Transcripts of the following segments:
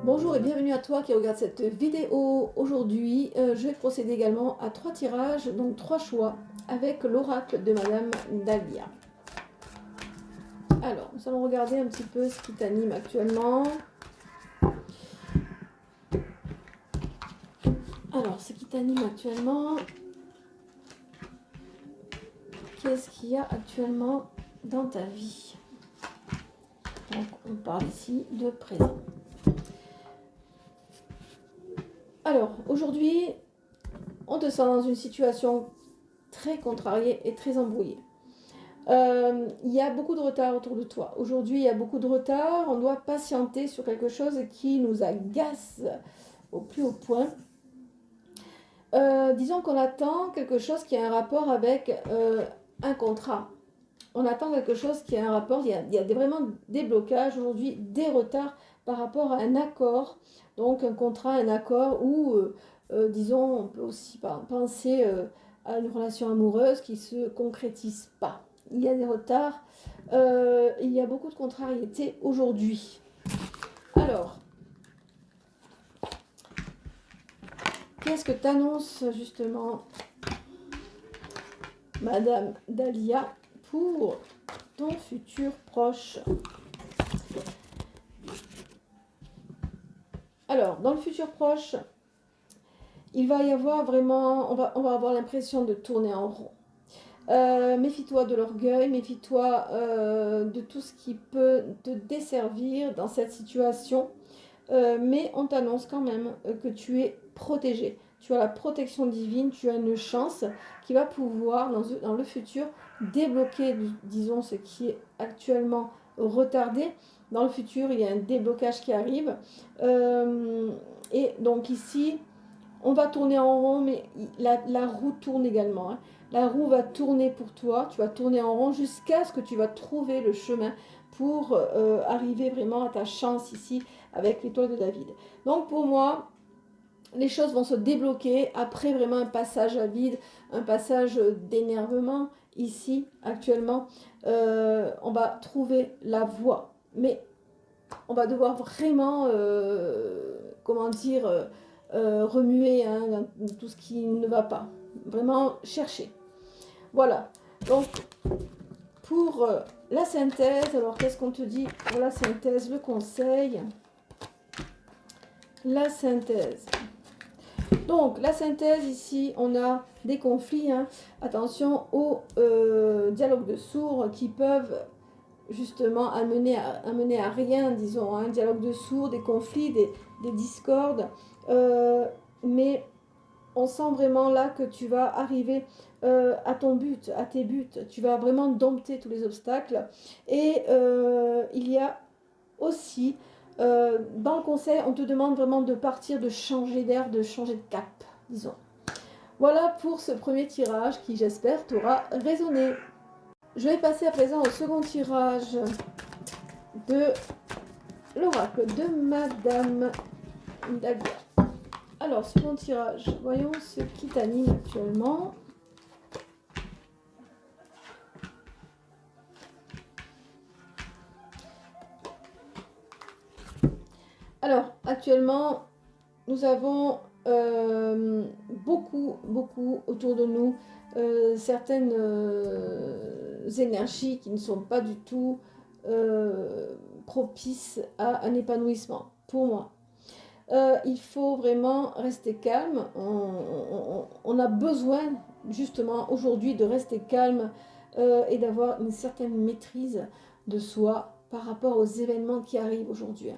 Bonjour et bienvenue à toi qui regarde cette vidéo. Aujourd'hui, je vais procéder également à 3 tirages, donc 3 choix avec l'oracle de Madame Dahlia. Alors, nous allons regarder un petit peu ce qui t'anime actuellement. Alors, ce qui t'anime actuellement, qu'est-ce qu'il y a actuellement dans ta vie? Donc, on parle ici de présent. Alors, aujourd'hui, on te sent dans une situation très contrariée et très embrouillée. Il y a beaucoup de retard autour de toi. Aujourd'hui, il y a beaucoup de retard. On doit patienter sur quelque chose qui nous agace au plus haut point. Disons qu'on attend quelque chose qui a un rapport avec un contrat. On attend quelque chose qui a un rapport. Il y a vraiment des blocages aujourd'hui, des retards par rapport à un accord. Donc un contrat, un accord ou, disons, on peut aussi penser à une relation amoureuse qui ne se concrétise pas. Il y a des retards, il y a beaucoup de contrariétés aujourd'hui. Alors, qu'est-ce que t'annonce justement Madame Dahlia pour ton futur proche? Alors, dans le futur proche, il va y avoir vraiment, on va avoir l'impression de tourner en rond. Méfie-toi de l'orgueil, méfie-toi de tout ce qui peut te desservir dans cette situation. Mais on t'annonce quand même que tu es protégé. Tu as la protection divine, tu as une chance qui va pouvoir, dans le futur, débloquer, disons, ce qui est actuellement retardé. Dans le futur, il y a un déblocage qui arrive. Et donc ici, on va tourner en rond, mais la roue tourne également. Hein. La roue va tourner pour toi, tu vas tourner en rond jusqu'à ce que tu vas trouver le chemin pour arriver vraiment à ta chance ici avec l'étoile de David. Donc pour moi, les choses vont se débloquer après vraiment un passage à vide, un passage d'énervement ici actuellement. On va trouver la voie, mais on va devoir vraiment, comment dire, remuer hein, tout ce qui ne va pas. Vraiment chercher. Voilà. Donc, pour la synthèse, alors qu'est-ce qu'on te dit pour la synthèse, le conseil? La synthèse. Donc, la synthèse, ici, on a des conflits. Hein. Attention aux dialogues de sourds qui peuvent justement amener à rien, disons. Un dialogue de sourds, des conflits, des discordes. Mais on sent vraiment là que tu vas arriver à ton but, à tes buts. Tu vas vraiment dompter tous les obstacles. Et il y a aussi, dans le conseil, on te demande vraiment de partir, de changer d'air, de changer de cap, disons. Voilà pour ce premier tirage qui, j'espère, t'aura résonné. Je vais passer à présent au second tirage de l'oracle de Madame Dahlia. Alors, second tirage, voyons ce qui t'anime actuellement. Alors, actuellement, nous avons beaucoup autour de nous certaines énergies qui ne sont pas du tout propices à un épanouissement, pour moi. Il faut vraiment rester calme. On a besoin justement aujourd'hui de rester calme et d'avoir une certaine maîtrise de soi par rapport aux événements qui arrivent aujourd'hui.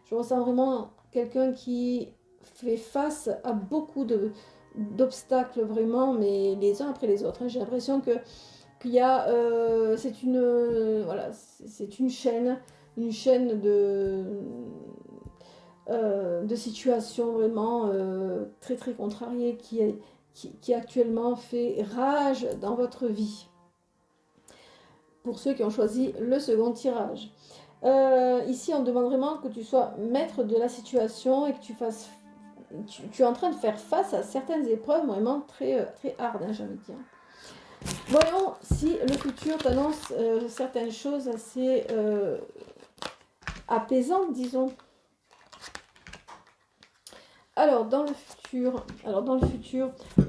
Je ressens vraiment quelqu'un qui fait face à beaucoup d'obstacles vraiment, mais les uns après les autres. J'ai l'impression qu'il y a, c'est une chaîne de situations vraiment très contrariées qui actuellement fait rage dans votre vie. Pour ceux qui ont choisi le second tirage. Ici, on demande vraiment que tu sois maître de la situation et que tu fasses... Tu es en train de faire face à certaines épreuves vraiment très hard, hein, j'ai envie de dire. Voyons si le futur t'annonce certaines choses assez apaisantes, disons. Alors dans le futur,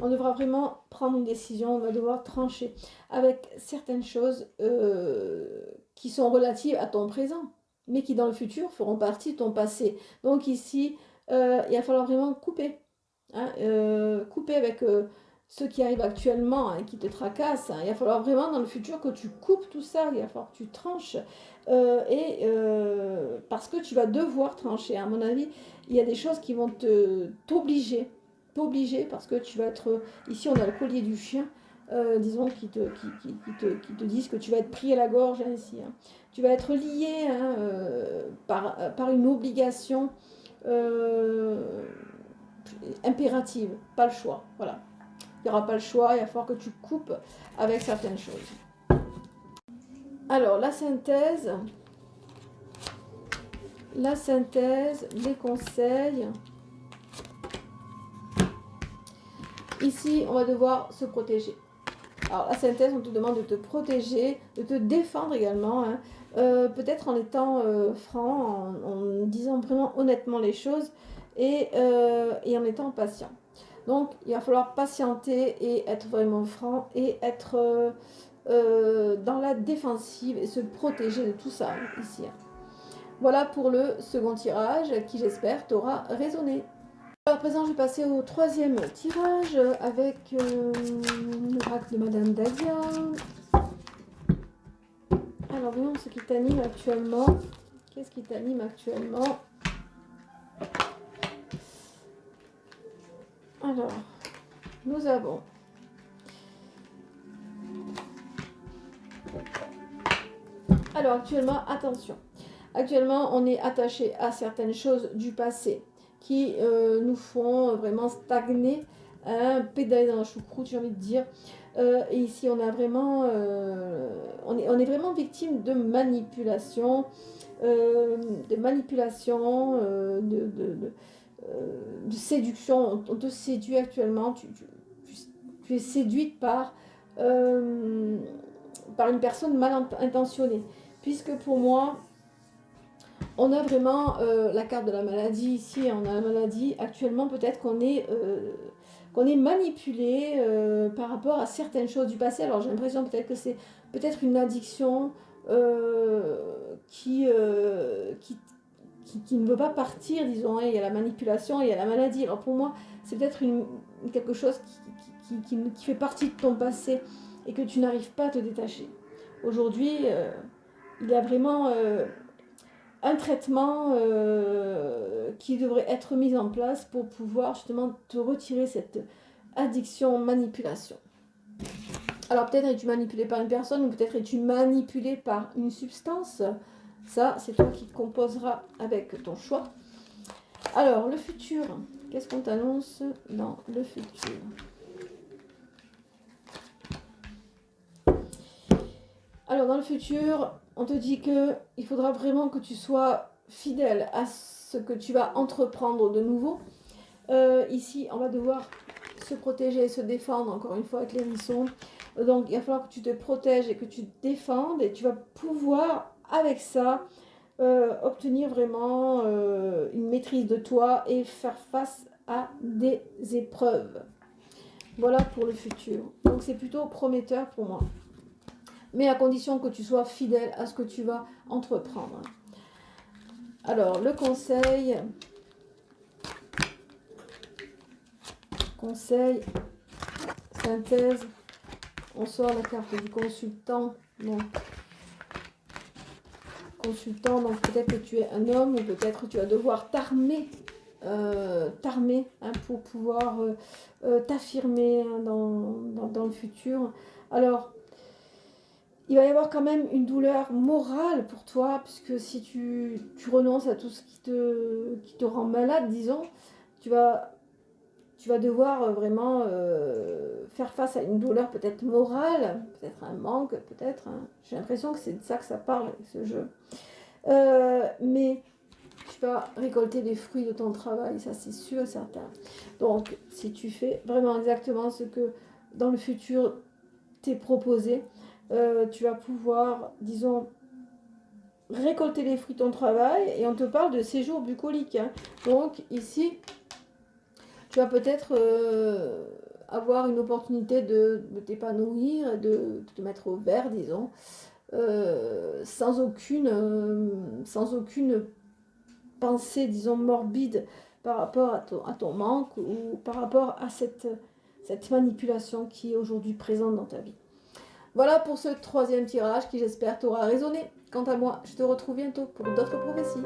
on devra vraiment prendre une décision, on va devoir trancher avec certaines choses qui sont relatives à ton présent, mais qui dans le futur feront partie de ton passé. Donc ici, il va falloir vraiment couper, hein, couper avec ce qui arrive actuellement et qui te tracasse. Hein. Il va falloir vraiment dans le futur que tu coupes tout ça, il va falloir que tu tranches, parce que tu vas devoir trancher. À mon avis, il y a des choses qui vont t'obliger, parce que tu vas être, ici on a le collier du chien, disons, qui te disent que tu vas être pris à la gorge, hein, ici. Hein. Tu vas être lié, hein, par une obligation impérative, pas le choix. Voilà. Il n'y aura pas le choix, il va falloir que tu coupes avec certaines choses. Alors, la synthèse, les conseils. Ici, on va devoir se protéger. Alors, la synthèse, on te demande de te protéger, de te défendre également, hein. Peut-être en étant franc, en disant vraiment honnêtement les choses et en étant patient. Donc, il va falloir patienter et être vraiment franc et être dans la défensive et se protéger de tout ça, ici. Voilà pour le second tirage qui, j'espère, t'aura résonné. Alors, à présent, je vais passer au troisième tirage avec l'oracle de Madame Dadia. Alors, voyons ce qui t'anime actuellement. Qu'est-ce qui t'anime actuellement? Alors, nous avons alors actuellement, attention. Actuellement, on est attaché à certaines choses du passé qui nous font vraiment stagner, hein, pédaler dans la choucroute, j'ai envie de dire. Et ici, on a vraiment, on est vraiment victime de manipulation, de séduction. On te séduit actuellement. Tu es séduite par une personne mal intentionnée. Puisque pour moi, on a vraiment la carte de la maladie ici, on a la maladie. Actuellement, peut-être qu'on est manipulé par rapport à certaines choses du passé. Alors j'ai l'impression peut-être que c'est peut-être une addiction qui ne veut pas partir, disons. Hein. Il y a la manipulation et il y a la maladie. Alors pour moi, c'est peut-être quelque chose qui fait partie de ton passé et que tu n'arrives pas à te détacher. Aujourd'hui, il y a vraiment un traitement qui devrait être mis en place pour pouvoir justement te retirer cette addiction manipulation. Alors peut-être es-tu manipulé par une personne ou peut-être es-tu manipulé par une substance. Ça, c'est toi qui composeras avec ton choix. Alors, le futur. Qu'est-ce qu'on t'annonce dans le futur? Alors, dans le futur, on te dit qu'il faudra vraiment que tu sois fidèle à ce que tu vas entreprendre de nouveau. Ici, on va devoir se protéger et se défendre, encore une fois, avec les hérissons. Donc, il va falloir que tu te protèges et que tu te défendes. Et tu vas pouvoir, avec ça, obtenir vraiment une maîtrise de toi et faire face à des épreuves. Voilà pour le futur. Donc, c'est plutôt prometteur pour moi. Mais à condition que tu sois fidèle à ce que tu vas entreprendre. Alors, le conseil, synthèse, on sort la carte du consultant. Donc peut-être que tu es un homme ou peut-être que tu vas devoir t'armer hein, pour pouvoir t'affirmer hein, dans le futur. Alors, il va y avoir quand même une douleur morale pour toi, puisque si tu renonces à tout ce qui te rend malade, disons, tu vas devoir vraiment faire face à une douleur peut-être morale, peut-être un manque, peut-être. Hein. J'ai l'impression que c'est de ça que ça parle avec ce jeu. Mais tu vas récolter les fruits de ton travail, ça c'est sûr et certain. Donc, si tu fais vraiment exactement ce que dans le futur t'est proposé, tu vas pouvoir, disons, récolter les fruits de ton travail. Et on te parle de séjour bucolique. Hein. Donc, ici, Tu vas peut-être avoir une opportunité de t'épanouir, de te mettre au vert, disons, sans aucune pensée, disons, morbide par rapport à ton manque ou par rapport à cette manipulation qui est aujourd'hui présente dans ta vie. Voilà pour ce troisième tirage qui, j'espère, t'aura résonné. Quant à moi, je te retrouve bientôt pour d'autres prophéties.